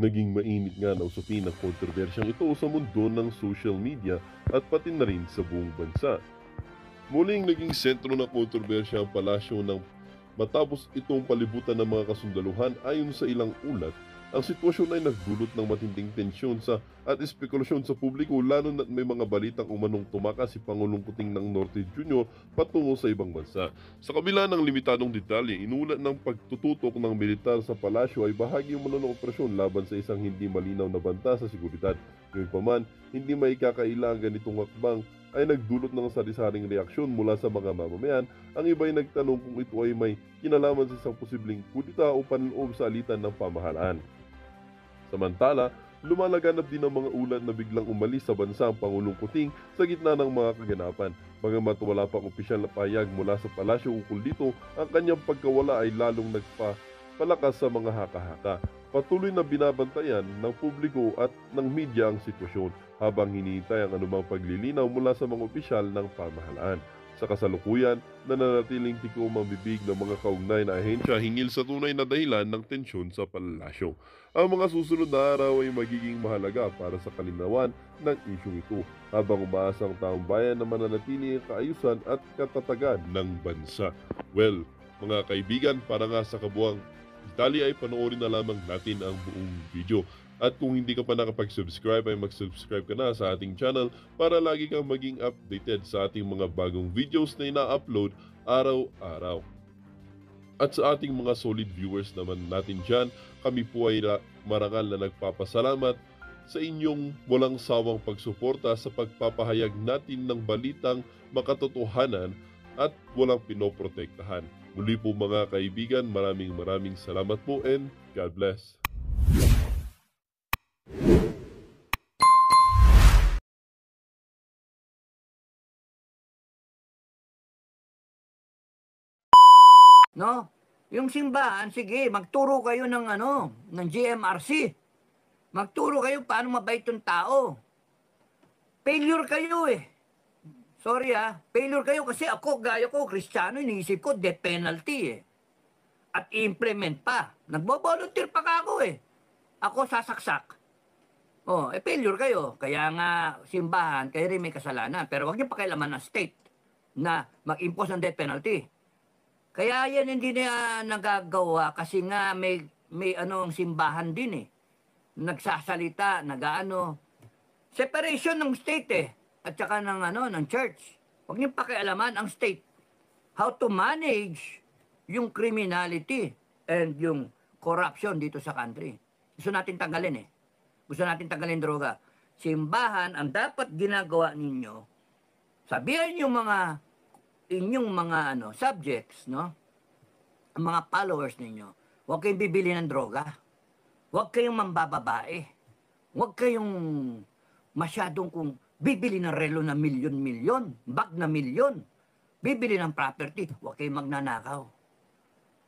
Naging mainit nga na usapin ang kontrobersyang ito sa mundo ng social media at pati na rin sa buong bansa. Muling naging sentro ng kontrobersya ang palasyo ng matapos itong palibutan ng mga kasundaluhan. Ayon sa ilang ulat, ang sitwasyon ay nagdulot ng matinding tensyon at espekulasyon sa publiko, lalo na may mga balitang umanong tumakas si Pangulong Kuting ng Norte Jr. patungo sa ibang bansa. Sa kabila ng limitadong detalye, inulat ng pagtututok ng militar sa palasyo ay bahagi umano ng operasyon laban sa isang hindi malinaw na banta sa seguridad. Gayunpaman, hindi maikakaila ang ganitong hakbang ay nagdulot ng sari-saring reaksyon mula sa mga mamamayan. Ang iba ay nagtanong kung ito ay may kinalaman sa isang posibleng kudita o panloob sa alitan ng pamahalaan. Samantala, lumalaganap din ang mga ulat na biglang umalis sa bansa ang Pangulong Kuting sa gitna ng mga kaganapan. Bagamat wala pang opisyal na pahayag mula sa palasyo ukol dito, ang kanyang pagkawala ay lalong nagpapalakas sa mga haka-haka. Patuloy na binabantayan ng publiko at ng media ang sitwasyon habang hinihintay ang anumang paglilinaw mula sa mga opisyal ng pamahalaan. Sa kasalukuyan, nananatiling tikom ang bibig ng mga kaugnay na ahensya hingil sa tunay na dahilan ng tensyon sa palasyo. Ang mga susunod na araw ay magiging mahalaga para sa kalinawan ng isyong ito, habang umaasa ang taong bayan na mananatili ang kaayusan at katatagan ng bansa. Well, mga kaibigan, para nga sa kabuang detalye ay panoorin na lamang natin ang buong video. At kung hindi ka pa nakapag-subscribe ay mag-subscribe ka na sa ating channel para lagi kang maging updated sa ating mga bagong videos na ina-upload araw-araw. At sa ating mga solid viewers naman natin dyan, kami po ay marangal na nagpapasalamat sa inyong walang sawang pagsuporta sa pagpapahayag natin ng balitang makatotohanan at walang pinoprotektahan. Muli po mga kaibigan, maraming salamat po and God bless. No? Yung simbahan, sige, magturo kayo ng GMRC. Magturo kayo paano mabait yung tao. Failure kayo eh. Sorry failure kayo kasi ako, gaya ko, Kristiyano, iniisip ko, death penalty eh. At i-implement pa. Nagbo-volunteer pa ako eh. Ako sasaksak. Failure kayo. Kaya nga, simbahan, kayo rin may kasalanan. Pero huwag niyo pakialaman ng state na mag-impose ng death penalty. Kaya yan hindi na nagagawa kasi nga may ang simbahan din eh. Nagsasalita, separation ng state eh. At saka ng church. Huwag niyo pakialaman ang state. How to manage yung criminality and yung corruption dito sa country. Gusto natin tanggalin eh. Gusto natin tanggalin droga. Simbahan, ang dapat ginagawa ninyo, sabihan yung inyong mga subjects, no? Ang mga followers ninyo, huwag kayong bibili ng droga. Huwag kayong mambababae. Huwag kayong masyadong kung bibili ng relo na milyon-milyon, bag na milyon, bibili ng property, huwag kayong magnanakaw.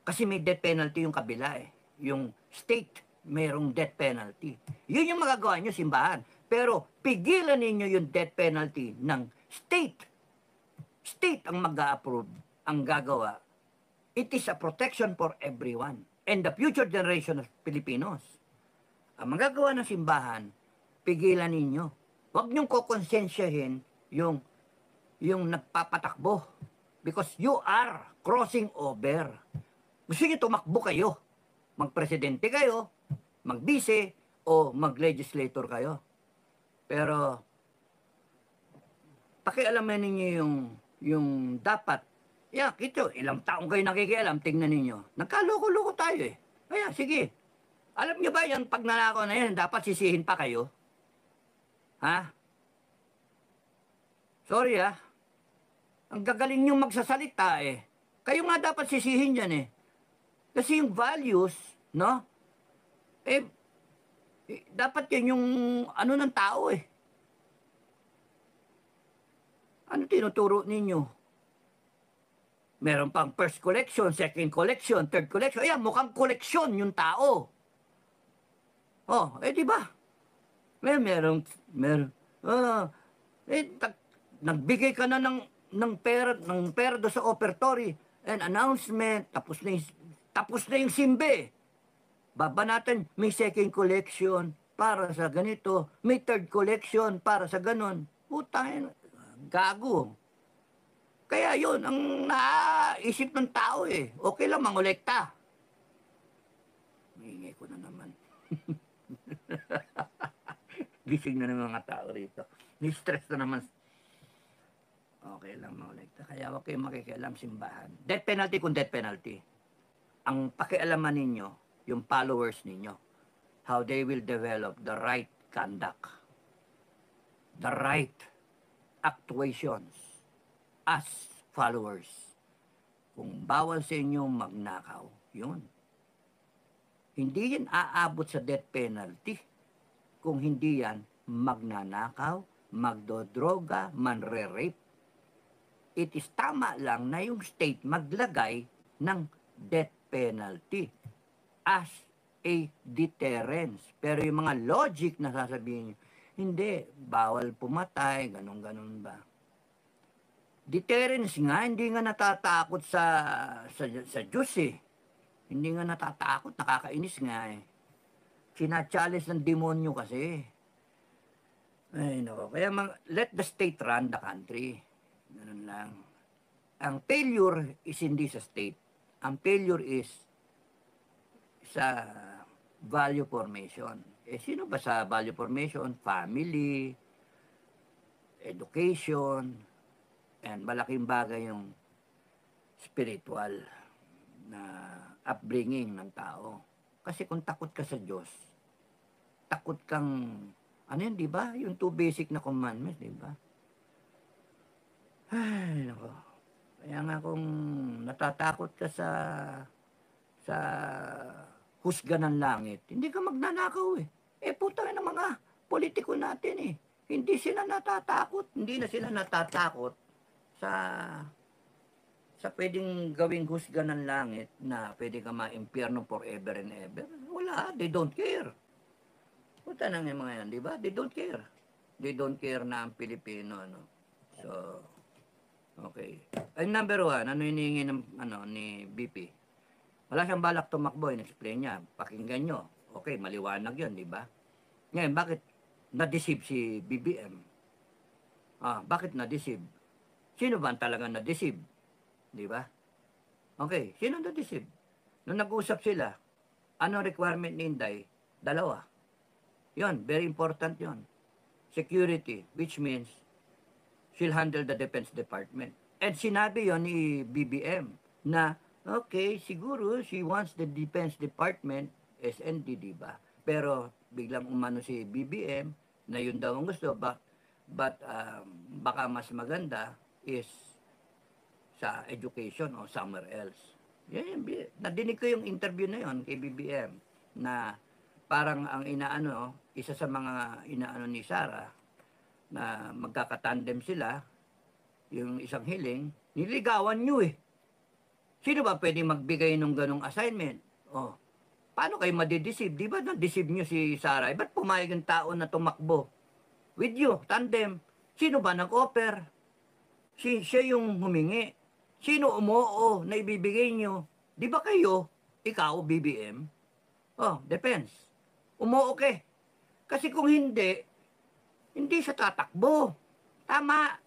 Kasi may death penalty yung kabila eh. Yung state, mayroong death penalty. Yun yung magagawa nyo, simbahan. Pero pigilan ninyo yung death penalty ng state. State ang mag-a-approve, ang gagawa. It is a protection for everyone and the future generation of Filipinos. Ang magagawa ng simbahan, pigilan ninyo. Huwag niyong kokonsensyahin yung nagpapatakbo because you are crossing over. Gusto niyo tumakbo kayo. Magpresidente kayo, magbise, o mag-legislator kayo. Pero, pakialaman ninyo yung dapat. Ito, ilang taong kayo nakikialam, tingnan ninyo. Nagkaloko-loko tayo eh. Kaya, sige. Alam niyo ba yan, pag nanakaw na yan, dapat sisihin pa kayo? Ha? Sorry Ang gagaling niyong magsasalita eh. Kayo nga dapat sisihin yan eh. Kasi yung values, no? Dapat yan yung ng tao eh. Ano tinuturo ninyo? Meron pang first collection, second collection, third collection. Ayan, mukhang koleksyon yung tao. Di ba? Meron. Nagbigay ka na ng pera do sa offertory and announcement, tapos na yung simbe. Babanatan, may second collection para sa ganito, may third collection para sa ganon. Putang, gago. Kaya yun, ang naisip ng tao eh. Okay lang mangolekta. Maingay ko na naman. Gising na ng mga tao rito. Ni-stress na naman. Okay lang mangolekta. Kaya huwag kayong makikialam simbahan. Death penalty kung death penalty. Ang pakialaman ninyo, yung followers ninyo, how they will develop the right conduct, the right actuations as followers. Kung bawal sa inyo magnakaw, yun. Hindi yan aabot sa death penalty. Kung hindi yan magnanakaw, magdodroga, manre-rape. It is tama lang na yung state maglagay ng death penalty as a deterrence. Pero yung mga logic na sasabihin nyo, hindi, bawal pumatay, ganun-ganun ba. Deterrence nga, hindi nga natatakot sa Diyos eh. Hindi nga natatakot, nakakainis nga eh. Sina-challenge ng demonyo kasi. Ay no, kaya let the state run the country. Ganun lang. Ang failure is hindi sa state. Ang failure is sa value formation. Eh, sino ba sa value formation? Family, education, and malaking bagay yung spiritual na upbringing ng tao. Kasi kung takot ka sa Diyos, takot kang, ano yun, di ba? Yung two basic na commandments, di ba? Ay, nako. Kaya nga kung natatakot ka sa husga ng langit, hindi ka magnanakaw eh. Eh, puta na mga politiko natin eh. Hindi sila natatakot. Hindi na sila natatakot sa pwedeng gawing husga ng langit na pwede ka ma-impyerno forever and ever. Wala, they don't care. Puta nang yung mga yan, di ba? They don't care. They don't care na ang Pilipino, ano. So, okay. Ay, number one, ano hinihingi ng, ni BP? Wala siyang balak tumakbo, in-explain niya. Pakinggan nyo. Okay, maliwanag yun, di ba? Ngayon, bakit na-deceive si BBM? Bakit na-deceive? Sino ba ang talagang na-deceive? Di ba? Okay, sino na-deceive? Nung nag-usap sila, ano requirement ni Inday? Dalawa. Yon, very important yon. Security, which means she'll handle the Defense Department. And sinabi yon ni BBM na, okay, siguro she wants the Defense Department, SND, di ba? Pero biglang umano si BBM na yun daw ang gusto, but baka mas maganda is sa education o somewhere else. Yan, nadinig ko yung interview na yon kay BBM na parang ang isa sa mga inaano ni Sara na magkakatandem sila, yung isang hiling, niligawan nyo eh. Sino ba pwede magbigay ng ganong assignment? Paano kayo madideceive? Di ba na-deceive nyo si Sara? Ba't pumayag ang tao na tumakbo with you, tandem? Sino ba nag-offer? Siya yung humingi. Sino umoo na ibibigay nyo? Di ba kayo, ikaw, BBM? Depends. Umoo ka. Kasi kung hindi siya tatakbo. Tama.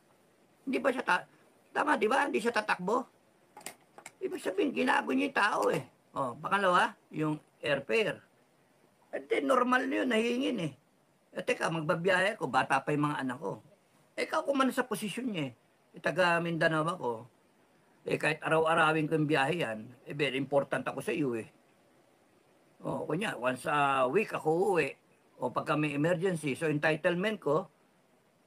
Hindi ba siya tama, di ba? Hindi siya tatakbo. Ibig sabihin, ginago niya yung tao eh. Pangalawa, yung airfare. At normal na yun, nahihingin eh. Teka, magbabiyahe ako, bata pa yung mga anak ko. Ikaw kung man sa posisyon niya eh. Taga Mindanao ako. Kahit araw-arawin ko yung biyahe yan, very important ako sa iyo eh. Kunya, once a week ako uuwi. O pagka may emergency, so entitlement ko,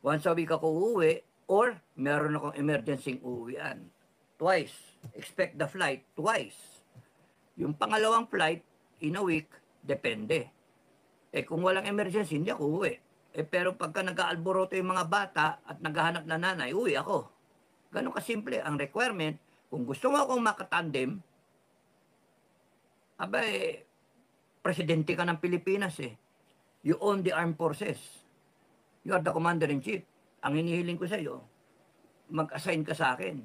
once a week ako uuwi, or meron akong emergency uuwian. Twice. Expect the flight twice. Yung pangalawang flight, in a week, depende. Kung walang emergency, hindi ako uuwi. Pero pagka nag-aalboroto yung mga bata at naghahanap na nanay, uwi ako. Ganun kasimple ang requirement. Kung gusto mo akong makatandem, presidente ka ng Pilipinas eh. You own the armed forces. You are the commander-in-chief. Ang hinihiling ko sa iyo, mag-assign ka sa akin.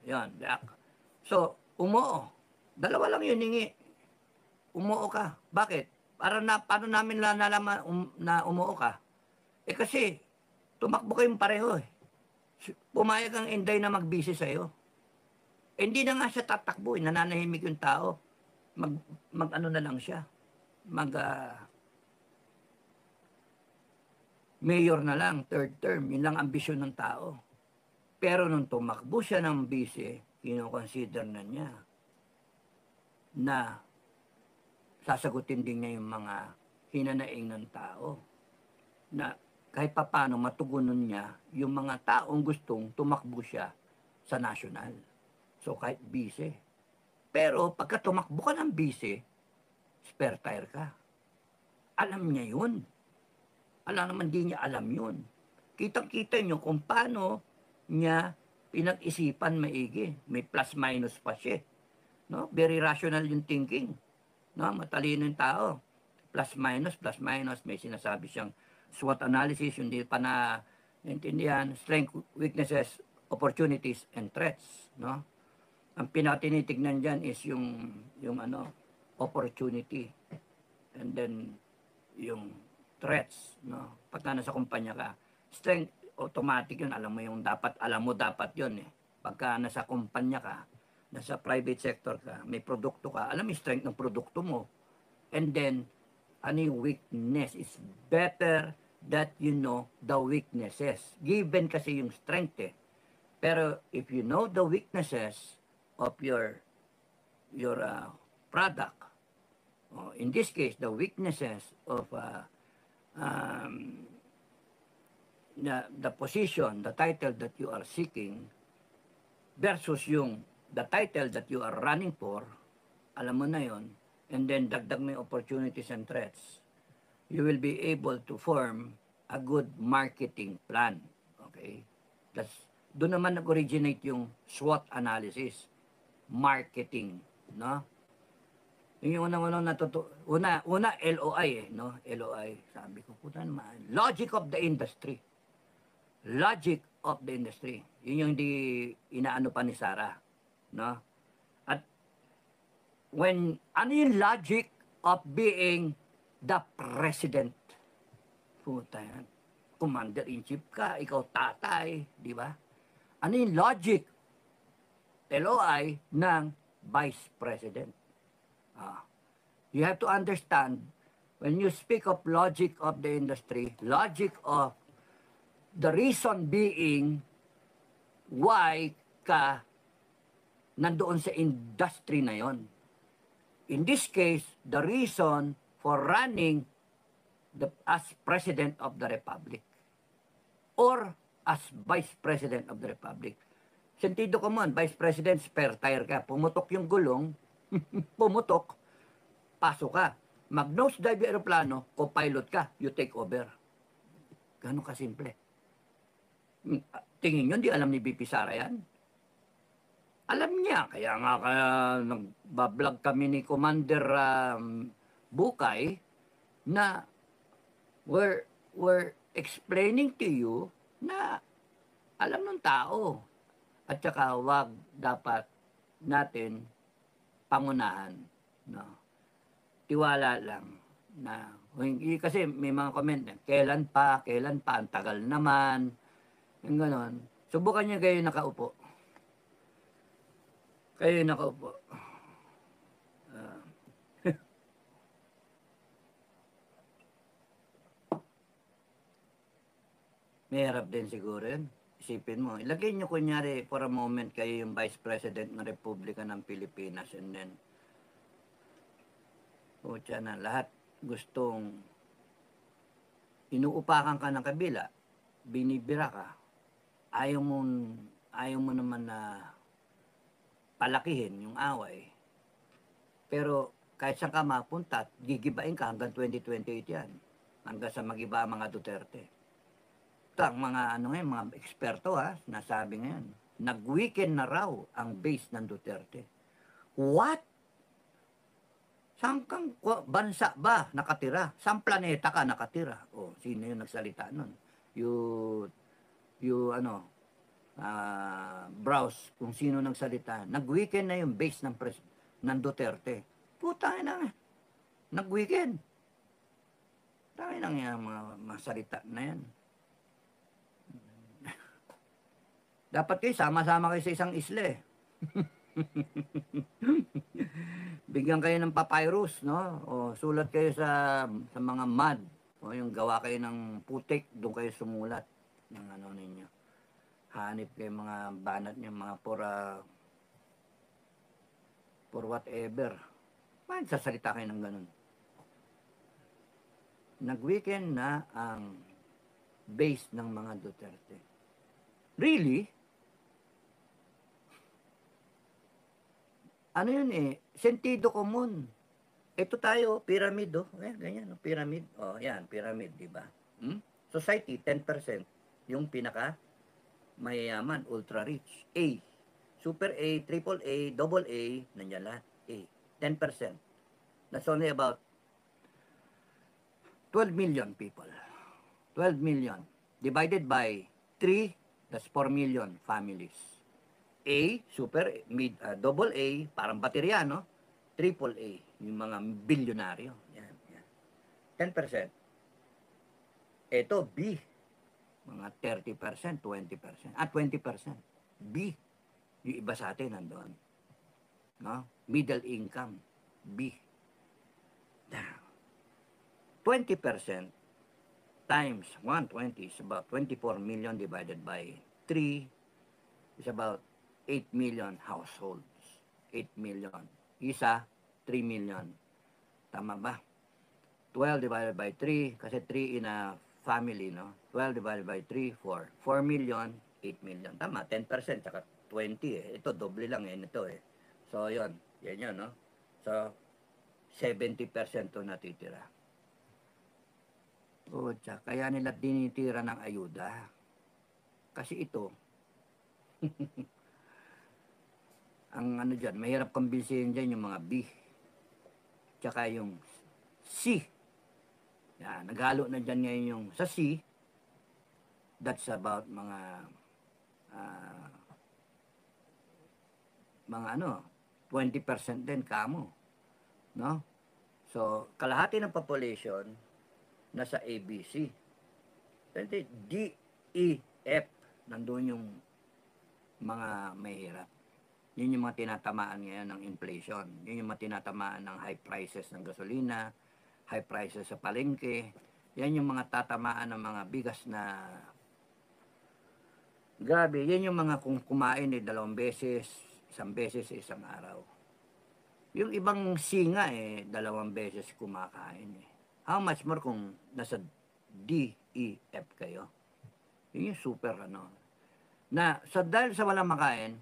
Yan. So, umoo. Dalawa lang yun hingi. umuo ka. Bakit? Paano namin nalaman na umuo ka? Kasi, tumakbo kayong pareho eh. Pumayag ang Inday na magbisi sa'yo. Hindi na nga siya tatakbo, nananahimik yung tao. Mag ano na lang siya. Mayor na lang, third term. Yun lang ambisyon ng tao. Pero nung tumakbo siya ng bisi, kinoconsider na niya na sasagutin din niya yung mga hinanaing ng tao. Na kahit papano matugunan niya yung mga taong gustong tumakbo siya sa national. So kahit bisi. Pero pagka tumakbo ka ng bisi, spare tire ka. Alam niya yun. Alam naman di niya alam yun. Kitang-kita niyo kung paano niya pinag-isipan maigi. May plus-minus pa siya. No? Very rational yung thinking. No? Matalino yung tao. Plus-minus, plus-minus. May sinasabi siyang SWOT analysis, yung di pa na intindihan, strength, weaknesses, opportunities, and threats. No? Ang pinatinitignan dyan is yung opportunity. And then, yung threats. No? Pagka nasa kumpanya ka, strength, automatic yun. Alam mo dapat yun eh. Pagka nasa kumpanya ka, nasa private sector ka, may produkto ka, alam mo yung strength ng produkto mo. And then, ano yung weakness? It's better that you know the weaknesses. Given kasi yung strength eh. Pero if you know the weaknesses of your product, in this case, the weaknesses of the position, the title that you are seeking versus the title that you are running for, alam mo na yon, and then dagdag mo yung opportunities and threats, you will be able to form a good marketing plan. Okay? Doon naman nag-originate yung SWOT analysis. Marketing. No? Yung una, LOI eh. No? LOI. Sabi ko, puta naman. Logic of the industry. Logic of the industry. Yun yung di inaano pa ni Sarah. No? At ano yung logic of being the president? Puta yan. Commander-in-chief ka, ikaw tatay, di ba? Ano yung logic, LOI, ng vice president? You have to understand, when you speak of logic of the industry, logic of the reason being why ka nandoon sa industry na yon. In this case, the reason for running as President of the Republic or as Vice President of the Republic. Sentido ko man, Vice President, spare tire ka. Pumutok yung gulong, pumutok, pasok ka. Mag-nose dive yung aeroplano, co-pilot ka, you take over. Ganun kasimple. Tingin nyo, di alam ni BP Sara yan? Alam niya, kaya nagbablog kami ni Commander Bukay na we're explaining to you na alam ng tao. At saka wag dapat natin pangunahan. No? Tiwala lang. Kasi may mga comment na, kailan pa, ang tagal naman. Yung ganon. Subukan niyo kayo nakaupo. Mahirap din siguro yun. Isipin mo. Ilagay nyo kunyari for a moment kayo yung Vice President ng Republika ng Pilipinas and then putya na lahat gustong inuupakan ka ng kabila, binibira ka, ayaw mo naman na palakihin yung away. Pero kahit saan ka mapunta, gigibain ka hanggang 2028 yan. Hanggang sa magiba ang mga Duterte. Ito ang mga, mga eksperto nasabi ngayon. Nag-weekend na raw ang base ng Duterte. What? Saan kang bansa ba nakatira? Saan planeta ka nakatira? O, sino yung nagsalita nun? Browse kung sino nagsalita. Nag-weekend na yung base ng Duterte. Puta na. Nag-weekend. Tayo lang yan, mga salita na yan. Dapat kayo, sama-sama kayo sa isang isla eh. Bigyan kayo ng papyrus, no? O sulat kayo sa mga mud. O yung gawa kayo ng putik, doon kayo sumulat ng ano ninyo. Hanip kayo mga banat niyo, mga for whatever. Bakit sasalita kayo ng ganun? Nag-weekend na ang base ng mga Duterte. Really? Ano yun eh? Sentido common. Ito tayo, pyramid, oh. Ayan, ganyan, oh, pyramid. Oh, yan, pyramid, di ba? Society, 10%. Yung pinaka mayayaman, ultra rich. A. Super A, triple A, double A, nandiyan lahat. A. 10%. That's only about 12 million people. 12 million. Divided by 3, that's 4 million families. A, super, double A, parang baterya, no? Triple A, yung mga bilyonaryo. Yan, yan. 10%. Ito, B, mga 30%, 20%. 20%. B, yung iba sa atin nandoon. No? Middle income, B. Now, 20% times 120 is about 24 million divided by 3 is about 8 million households. 8 million. Isa, 3 million. Tama ba? 12 divided by 3, kasi 3 in a family, no? 12 divided by 3, 4. 4 million, 8 million. Tama, 10%, saka 20 eh. Ito, doble lang eh, ito eh. So, yun. Yan yun, no? So, 70% to natitira. O, kaya nila tinitira ng ayuda. Kasi ito, ang ano dyan, mahirap kumbinsihin dyan yung mga B. Tsaka yung C. Yan, naghalo na dyan ngayon yung sa C, that's about mga 20% din kamo. No? So, kalahati ng population nasa ABC. D, E, F, nandun yung mga mahirap. Yun yung mga tinatamaan ngayon ng inflation. Yun yung mga tinatamaan ng high prices ng gasolina, high prices sa palengke. Yan yung mga tatamaan ng mga bigas na grabe. Yan yung mga kung kumain 2 beses, 1 beses sa isang araw. Yung ibang singa 2 beses kumakain eh. How much more kung nasa D, E, F kayo? Yun yung super ano. Na dahil sa walang makain,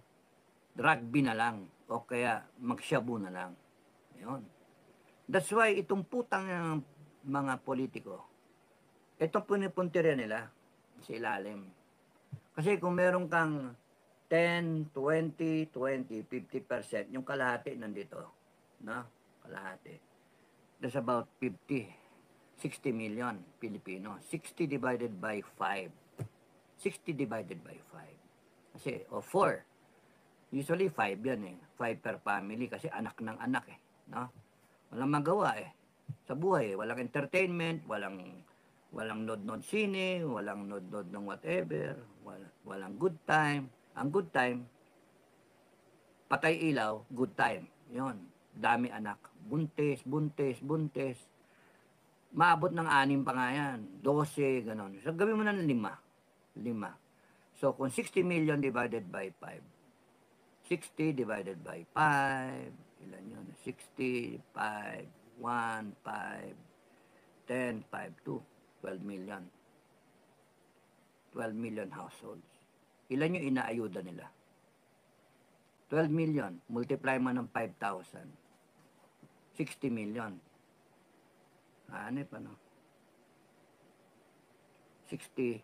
rugby na lang o kaya magshabu na lang. Yun. That's why itong putang mga politiko, itong punipuntirya nila sa ilalim. Kasi kung meron kang 10, 20, 20, 50%, yung kalahati nandito. No? Kalahati. That's about 50, 60 million Pilipino. 60 divided by 5. 60 divided by 5. Kasi, 4. Usually 5 yan eh. 5 per family kasi anak ng anak eh. No? Walang magawa eh. Sa buhay eh. Walang entertainment, walang nod-nod sine, walang nod-nod ng whatever, walang good time. Ang good time, patay ilaw, good time. Yon, dami anak. Buntis, buntis, buntis. Maabot ng 6 pa nga yan. 12, ganon. So, gawin mo na ng 5. So, kung 60 million divided by 5, 60 divided by 5, ilan yun? 60, 5, 1, 5, 10, 5, 2, 12 million. 12 million households. Ilan yung inaayuda nila? 12 million, multiply mo ng 5,000. 60 million. Ano pa no? 60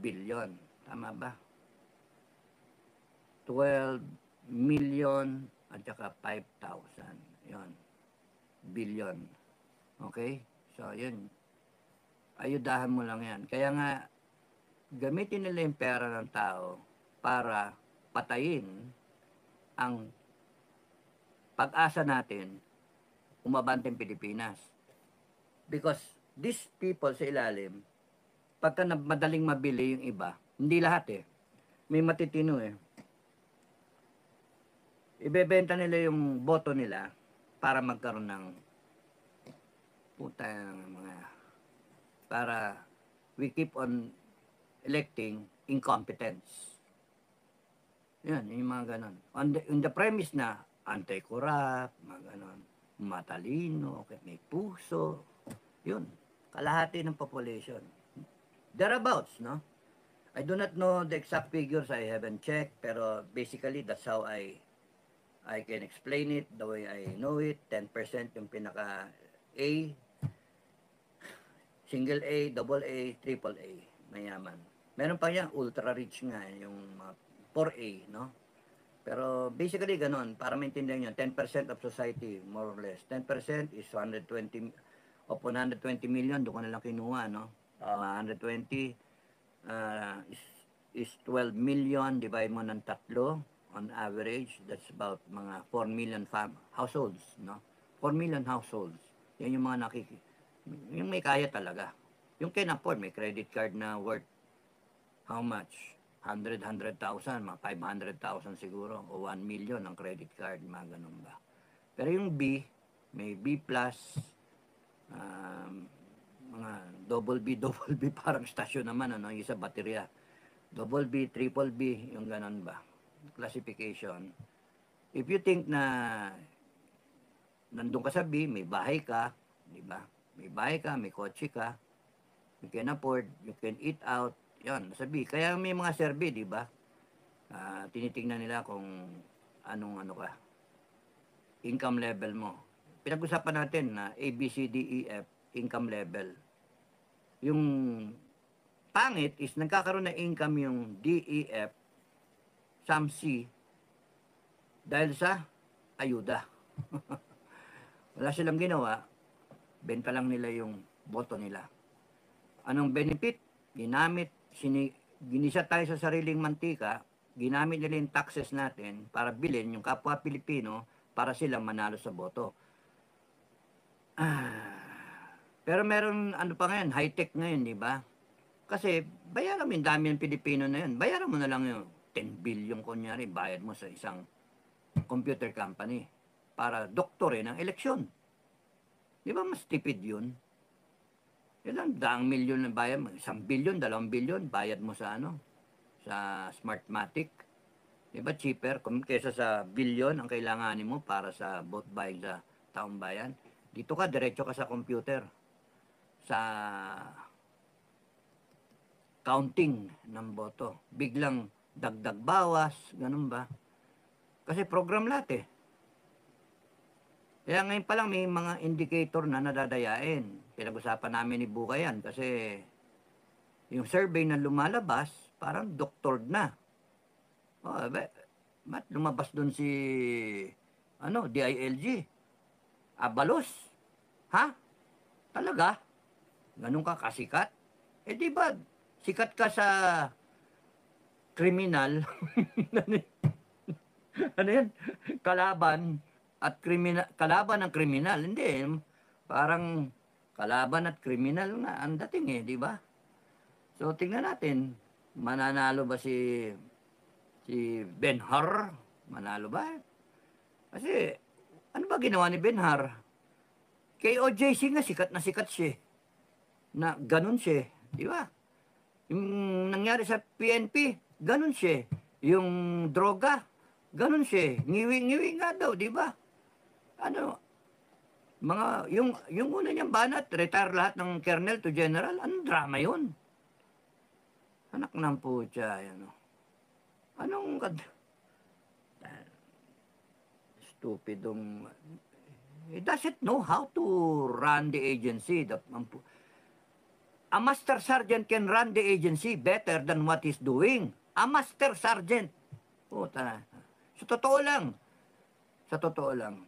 billion. Tama ba? 12 million at saka 5,000. Yun. Billion. Okay? So, yun. Ayudahan mo lang yan. Kaya nga, gamitin nila yung pera ng tao para patayin ang pag-asa natin umabanteng Pilipinas. Because these people sa ilalim, pagka madaling mabili yung iba, hindi lahat eh, may matitino eh, ibebenta nila yung boto nila para magkaroon ng mga, para we keep on electing incompetence. Yan, yung mga ganon. On the premise na anti-corrupt, mga ganon, matalino, okay, may puso, yun, kalahati ng population. Thereabouts, no? I do not know the exact figures, I haven't checked, pero basically that's how I can explain it the way I know it. 10% yung pinaka A, single A, double A, triple A, mayaman. Meron pa yan, ultra rich nga, yung 4A, no? Pero basically ganon, para maintindihan nyo, 10% of society, more or less. 10% is 120, of 120 million, doon ko nalang kinuha, no? 120 is 12 million, divide mo ng tatlo, on average, that's about mga 4 million households, no? 4 million households. Yan yung mga yung may kaya talaga. Yung can afford, may credit card na worth how much? 100,000, mga 500,000 siguro, o 1 million ang credit card, mga ganun ba. Pero yung B, may B+, mga double B, parang stasyon naman, ano, yung isa baterya. Double B, triple B, yung ganun ba. Classification. If you think na nandun ka sa B, may bahay ka, di ba? May bahay ka, may kotse ka, you can afford, you can eat out, yan, sa B. Kaya may mga survey, di ba? Tinitingnan nila kung anong ano ka, income level mo. Pinag-usapan natin na A, B, C, D, E, F, income level. Yung pangit is nagkakaroon ng income yung D, E, F, some C, dahil sa ayuda. Wala silang ginawa, benta lang nila yung boto nila. Anong benefit? Ginamit, ginisa tayo sa sariling mantika, ginamit nila yung taxes natin para bilhin yung kapwa Pilipino para silang manalo sa boto. Pero meron, ano pa ngayon, high-tech ngayon, di ba? Kasi bayaran mo yung dami ng Pilipino na yun. Bayaran mo na lang yung 10 billion kunyari, bayad mo sa isang computer company para doktorin ang eleksyon. Di ba mas tipid yun? Yan lang, daang milyon na bayad mo. 1 billion, 2 billion, bayad mo sa ano? Sa Smartmatic. Di ba cheaper? Kesa sa billion ang kailanganin mo para sa vote buying sa taong bayan. Dito ka, diretso ka sa computer. Sa counting ng boto. Biglang dagdag bawas, ganun ba? Kasi program lahat eh. Kaya ngayon pa lang may mga indicator na nadadayain. Pinag-usapan namin ni Buka yan kasi yung survey na lumalabas, parang doctored na. Oh, ba't lumabas dun si DILG? Abalos? Ha? Talaga? Ganun ka kasikat? Eh di ba, sikat ka sa kriminal? Ano yan? Kalaban ng kriminal. Hindi, parang kalaban at kriminal nga ang dating eh, di ba? So tingnan natin, mananalo ba si Ben-Hur? Manalo ba? Kasi ano ba ginawa ni Ben-Hur? Kay OJC nga sikat na sikat siya. Na ganun siya, di ba? Yung nangyari sa PNP, ganun siya. Yung droga, ganun siya. Ngiwi-ngiwi nga daw, di ba? Ano, yung una niyang banat, retire lahat ng colonel to general, anong drama yun? Anak ng putya, ano. Anong stupidong, he doesn't know how to run the agency. A master sergeant can run the agency better than what he's doing. A master sergeant. Puta. Sa totoo lang.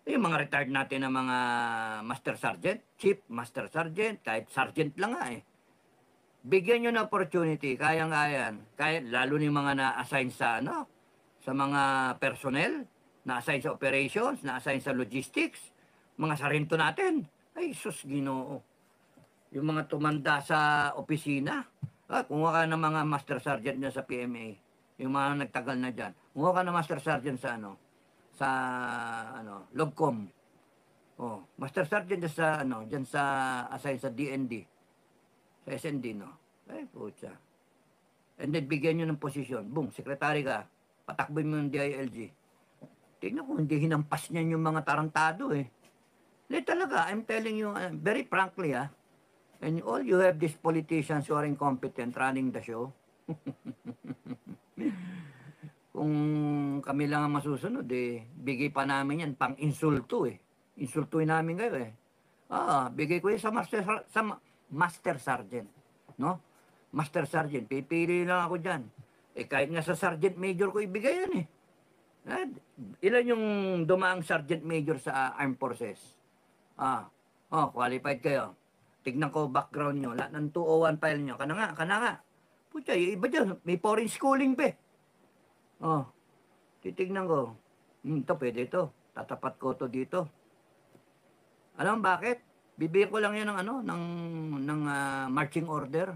Yung mga retired natin na mga master sergeant, chief master sergeant, kahit sergeant lang nga eh. Bigyan nyo ng opportunity, kayang-kayan. Lalo ni mga na-assign sa mga personnel, na-assign sa operations, na-assign sa logistics, mga sarento natin. Ay, sus, Ginoo. Yung mga tumanda sa opisina, kumuha ka ng mga master sergeant dyan sa PMA. Yung mga nagtagal na dyan. Kumuha ka ng master sergeant sa sa Logcom. Oh, master sergeant dyan sa dyan sa assign sa DND, sa SND, no. Ay, putya. And then bigyan nyo ng posisyon. Boom, sekretary ka. Patakboy mo yung DILG. Tingnan ko, hindi hinampas niyan yung mga tarantado eh. Hindi talaga, I'm telling you, very frankly and all you have these politicians who are incompetent running the show. Kung kami lang ang masusunod, bigay pa namin yan pang insulto eh. Insultuin namin kayo eh. Bigay ko yan sa master sergeant. No? Master sergeant, pipili lang ako dyan. Kahit nga sa sergeant major ko ibigay yan eh. Ilan yung dumaang sergeant major sa armed forces? Qualified kayo. Tignan ko background nyo. Lahat ng 201 file nyo. Kana nga. Pucha, yung iba dyan, may foreign schooling pa eh. Titignan ko. Ito, pwede ito. Tatapat ko to dito. Alam mo bakit? Bibigyan ko lang yan ng marching order.